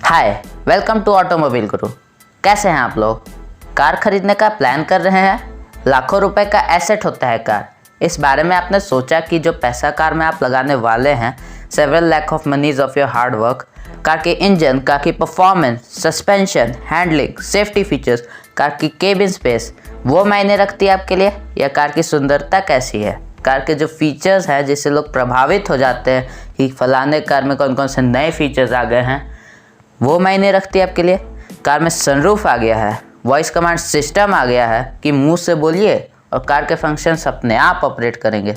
Hi, welcome to automobile गुरु। कैसे हैं आप लोग? कार खरीदने का प्लान कर रहे हैं? लाखों रुपए का एसेट होता है कार। इस बारे में आपने सोचा कि जो पैसा कार में आप लगाने वाले हैं, several lakh of moneys of your hard work, car के इंजन, कार की performance, suspension, handling, safety features, car की केबिन स्पेस, वो मायने रखती है आपके लिए, या कार की सुंदरता कैसी है? कार के जो फीचर्स हैं जिससे लोग प्रभावित हो जाते हैं कि फलाने कार में कौन कौन से नए फीचर्स आ गए हैं, वो मायने रखती है आपके लिए? कार में सनरूफ आ गया है, वॉइस कमांड सिस्टम आ गया है कि मुंह से बोलिए और कार के फंक्शंस अपने आप ऑपरेट करेंगे।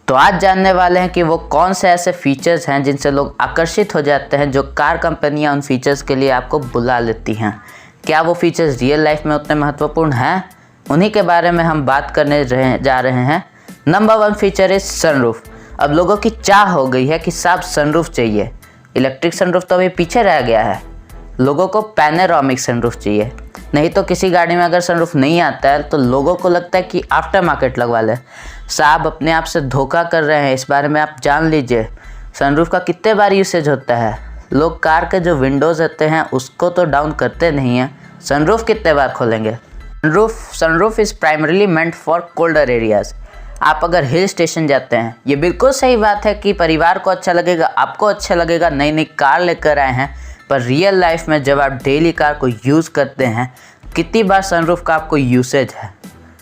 तो आज जानने वाले हैं कि वो कौन से ऐसे फीचर्स हैं जिनसे लोग आकर्षित हो जाते हैं, जो कार कंपनियां उन फीचर्स के लिए आपको बुला लेती हैं। क्या वो फीचर्स रियल लाइफ में उतने महत्वपूर्ण हैं? उन्हीं के बारे में हम बात करने जा रहे हैं। Number 1 feature is sunroof. अब लोगों की चाह हो गई है कि साहब सनरूफ चाहिए। इलेक्ट्रिक सनरूफ तो अभी पीछे रह गया है, लोगों को पैनोरामिक सनरूफ चाहिए। नहीं तो किसी गाड़ी में अगर सनरूफ नहीं आता है तो लोगों को लगता है कि आफ्टर मार्केट लगवा ले। साहब अपने आप से धोखा कर रहे हैं, इस बारे में आप जान लीजिए। सनरूफ का कितने बार यूसेज होता है? लोग कार के जो विंडोज़ होते हैं उसको तो डाउन करते नहीं हैं, सनरूफ कितने बार खोलेंगे? Sunroof is primarily meant for colder areas. आप अगर हिल स्टेशन जाते हैं, ये बिल्कुल सही बात है कि परिवार को अच्छा लगेगा, आपको अच्छा लगेगा, नई नई कार लेकर आए हैं, पर रियल लाइफ में जब आप डेली कार को यूज़ करते हैं, कितनी बार सनरूफ का आपको यूसेज है?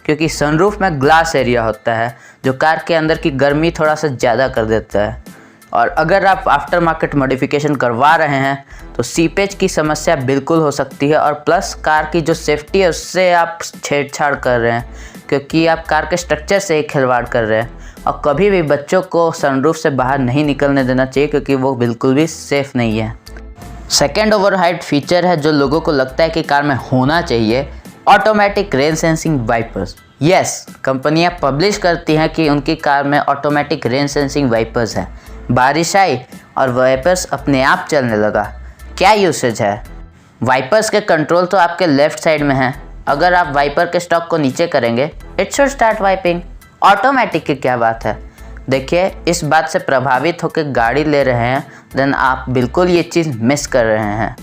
क्योंकि सनरूफ में ग्लास एरिया होता है जो कार के अंदर की गर्मी थोड़ा सा ज़्यादा कर देता है। और अगर आप आफ्टर मार्केट मॉडिफिकेशन करवा रहे हैं तो सीपेज की समस्या बिल्कुल हो सकती है, और प्लस कार की जो सेफ्टी है उससे आप छेड़छाड़ कर रहे हैं, क्योंकि आप कार के स्ट्रक्चर से ही खिलवाड़ कर रहे हैं। और कभी भी बच्चों को सनरूफ से बाहर नहीं निकलने देना चाहिए, क्योंकि वो बिल्कुल भी सेफ़ नहीं है। सेकेंड ओवरहाइड फीचर है जो लोगों को लगता है कि कार में होना चाहिए, automatic rain sensing wipers. Yes, कंपनियां पब्लिश करती हैं कि उनकी कार में ऑटोमेटिक रेन सेंसिंग वाइपर्स हैं। बारिश आई और वाइपर्स अपने आप चलने लगा। क्या यूसेज है? वाइपर्स के कंट्रोल तो आपके लेफ्ट साइड में है। अगर आप वाइपर के स्टॉक को नीचे करेंगे, it should start wiping. Automatic की क्या बात है? देखिए, इस बात से प्रभावित होकर गाड़ी ले रहे हैं, देन आप बिल्कुल ये चीज़ मिस कर रहे हैं।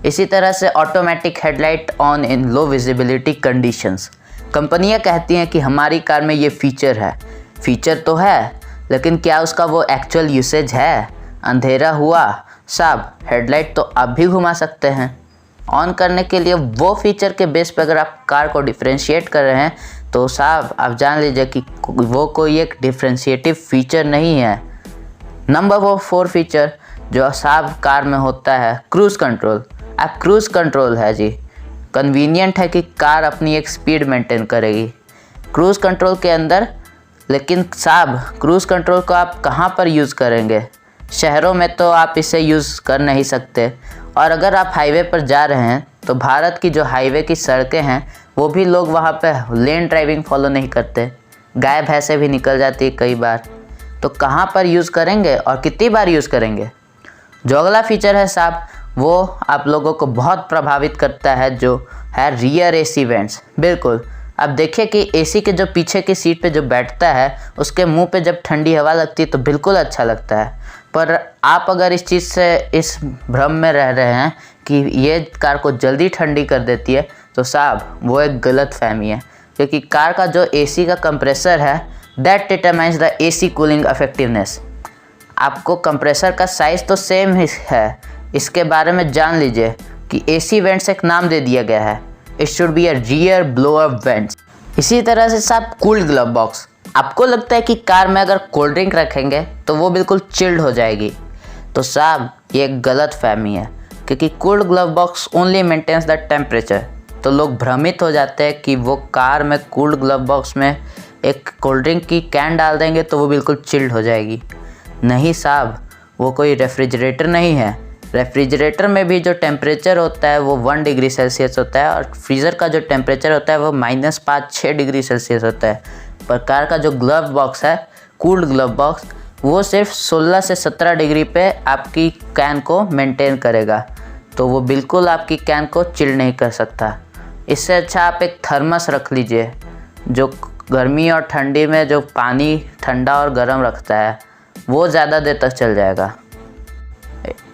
इसी तरह से automatic headlight on in low visibility conditions. कंपनियां कहती हैं कि हमारी कार में ये फीचर है। फीचर तो है, लेकिन क्या उसका वो एक्चुअल यूसेज है? अंधेरा हुआ, साहब हेडलाइट तो आप भी घुमा सकते हैं। ऑन करने के लिए वो फीचर के बेस पर अगर आप कार को डिफ्रेंशिएट कर रहे हैं तो साहब आप जान लीजिए कि वो कोई एक डिफ्रेंशिएटिव फीचर नहीं है। नंबर 4 फीचर जो साहब कार में होता है, क्रूज़ कंट्रोल। अब क्रूज़ कंट्रोल है जी, कन्वीनियंट है कि कार अपनी एक स्पीड मेंटेन करेगी क्रूज़ कंट्रोल के अंदर। लेकिन साहब क्रूज़ कंट्रोल को आप कहाँ पर यूज़ करेंगे? शहरों में तो आप इसे यूज़ कर नहीं सकते, और अगर आप हाईवे पर जा रहे हैं तो भारत की जो हाईवे की सड़कें हैं वो भी लोग वहाँ पे लेन ड्राइविंग फॉलो नहीं करते, गाय भैंसें भी निकल जाती है कई बार। तो कहाँ पर यूज़ करेंगे और कितनी बार यूज़ करेंगे? जो अगला फीचर है साहब, वो आप लोगों को बहुत प्रभावित करता है, जो है रियर एसी वेंट्स। बिल्कुल, अब देखिए कि एसी के जो पीछे की सीट पे जो बैठता है उसके मुंह पे जब ठंडी हवा लगती है तो बिल्कुल अच्छा लगता है। पर आप अगर इस चीज़ से इस भ्रम में रह रहे हैं कि ये कार को जल्दी ठंडी कर देती है, तो साहब वो एक गलत फहमी है। क्योंकि कार का जो एसी का कंप्रेसर है, that determines the AC cooling effectiveness. आपको कंप्रेसर का साइज़ तो सेम ही है, इसके बारे में जान लीजिए कि एसी वेंट्स एक नाम दे दिया गया है। It should be a rear blower vents. इसी तरह से साहब कूल्ड ग्लव बॉक्स। आपको लगता है कि कार में अगर कोल्ड ड्रिंक रखेंगे तो वो बिल्कुल चिल्ड हो जाएगी, तो साहब ये एक गलत फहमी है, क्योंकि cooled glove box only maintains the temperature. तो लोग भ्रमित हो जाते हैं कि वो कार में कूल्ड ग्लव बॉक्स में एक कोल्ड ड्रिंक की कैन डाल देंगे तो वो बिल्कुल चिल्ड हो जाएगी। नहीं साहब, वो कोई रेफ्रिजरेटर नहीं है। रेफ्रिजरेटर में भी जो टेम्परेचर होता है वो 1 डिग्री सेल्सियस होता है, और फ्रीज़र का जो टेम्परेचर होता है वो -5-6 डिग्री सेल्सियस होता है। पर कार का जो ग्लव बॉक्स है, कूल्ड ग्लव बॉक्स, वो सिर्फ 16 से 17 डिग्री पे आपकी कैन को मेंटेन करेगा, तो वो बिल्कुल आपकी कैन को चिल नहीं कर सकता। इससे अच्छा आप एक थर्मस रख लीजिए, जो गर्मी और ठंडी में जो पानी ठंडा और गर्म रखता है, वो ज़्यादा देर तक चल जाएगा।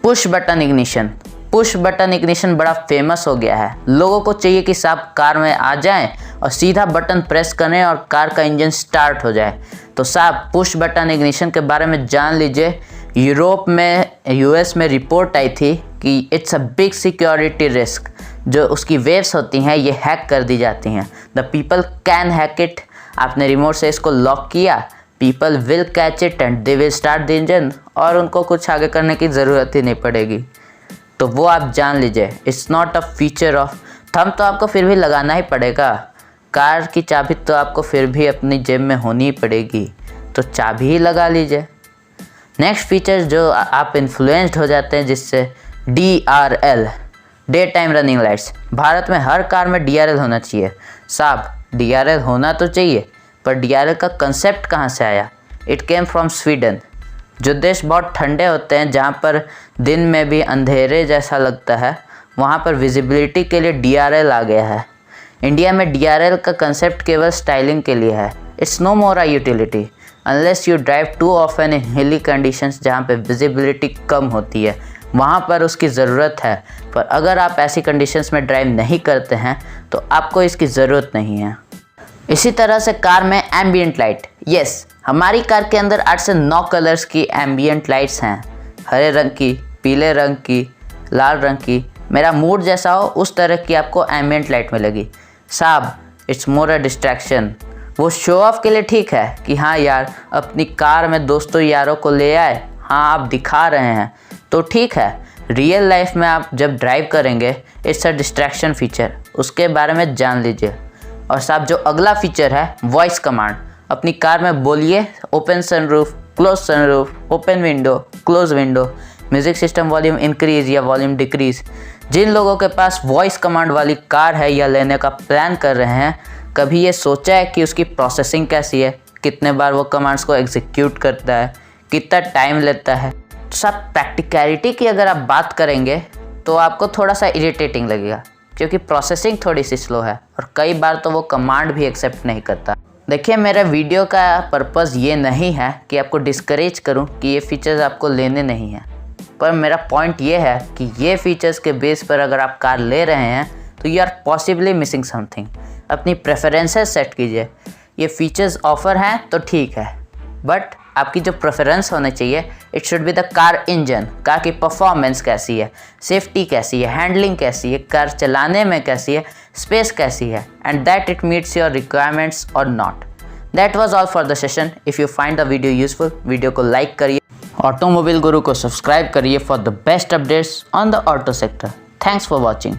Push button ignition. Push button ignition बड़ा फेमस हो गया है। लोगों को चाहिए कि साहब कार में आ जाएं और सीधा बटन प्रेस करें और कार का इंजन स्टार्ट हो जाए। तो साहब पुश बटन इग्निशन के बारे में जान लीजिए। यूरोप में, यूएस में रिपोर्ट आई थी कि it's a big security risk. जो उसकी वेव्स होती हैं ये हैक कर दी जाती हैं। The people can hack it. आपने रिमोट से इसको लॉक किया, people will catch it and they will start the engine, और उनको कुछ आगे करने की ज़रूरत ही नहीं पड़ेगी। तो वो आप जान लीजिए, it's not a feature of thumb. तो आपको फिर भी लगाना ही पड़ेगा। कार की चाबी तो आपको फिर भी अपनी जेब में होनी ही पड़ेगी, तो चाबी ही लगा लीजिए। नेक्स्ट फीचर जो आप इन्फ्लुएंस्ड हो जाते हैं जिससे, DRL, day time running lights. Bharat में हर कार में DRL होना चाहिए। साहब DRL होना तो चाहिए, पर DRL का कंसेप्ट कहाँ से आया? It came from Sweden. जो देश बहुत ठंडे होते हैं, जहाँ पर दिन में भी अंधेरे जैसा लगता है, वहाँ पर विजिबिलिटी के लिए DRL आ गया है। इंडिया में DRL का कंसेप्ट केवल स्टाइलिंग के लिए है। It's no more a utility unless you drive too often in hilly conditions, जहाँ पे विजिबिलिटी कम होती है, वहाँ पर उसकी ज़रूरत है। पर अगर आप ऐसी कंडीशंस में ड्राइव नहीं करते हैं तो आपको इसकी ज़रूरत नहीं है। इसी तरह से कार में एम्बियंट लाइट। यस, हमारी कार के अंदर 8 से 9 कलर्स की एम्बियंट लाइट्स हैं। हरे रंग की, पीले रंग की, लाल रंग की। मेरा मूड जैसा हो उस तरह की आपको एम्बियंट लाइट मिलेगी। साहब इट्स मोर अ डिस्ट्रैक्शन। वो शो ऑफ के लिए ठीक है कि हाँ यार अपनी कार में दोस्तों यारों को ले आए, हाँ आप दिखा रहे हैं तो ठीक है। रियल लाइफ में आप जब ड्राइव करेंगे इट्स अ डिस्ट्रैक्शन फीचर, उसके बारे में जान लीजिए। और साहब जो अगला फीचर है, वॉइस कमांड। अपनी कार में बोलिए open sunroof, close sunroof, open window, close window, music system volume increase या वॉल्यूम डिक्रीज़। जिन लोगों के पास वॉइस कमांड वाली कार है या लेने का प्लान कर रहे हैं, कभी ये सोचा है कि उसकी प्रोसेसिंग कैसी है? कितने बार वो कमांड्स को एग्जीक्यूट करता है, कितना टाइम लेता है? तो सब प्रैक्टिकलिटी की अगर आप बात करेंगे तो आपको थोड़ा सा इरिटेटिंग लगेगा, क्योंकि प्रोसेसिंग थोड़ी सी स्लो है और कई बार तो वो कमांड भी एक्सेप्ट नहीं करता। देखिए, मेरे वीडियो का पर्पज़ ये नहीं है कि आपको डिस्करेज करूं कि ये फीचर्स आपको लेने नहीं हैं, पर मेरा पॉइंट ये है कि ये फीचर्स के बेस पर अगर आप कार ले रहे हैं तो you are possibly missing something. अपनी प्रेफरेंसेस सेट कीजिए। ये फीचर्स ऑफर हैं तो ठीक है, बट आपकी जो प्रेफरेंस होनी चाहिए, it should be the car engine. Car की परफॉर्मेंस कैसी है, सेफ्टी कैसी है, हैंडलिंग कैसी है, कार चलाने में कैसी है, स्पेस कैसी है, and that it meets your requirements और not. That was all for the session. If you find the video useful, video को लाइक करिए, ऑटोमोबाइल गुरु को सब्सक्राइब करिए for the best updates on the auto sector. Thanks for watching.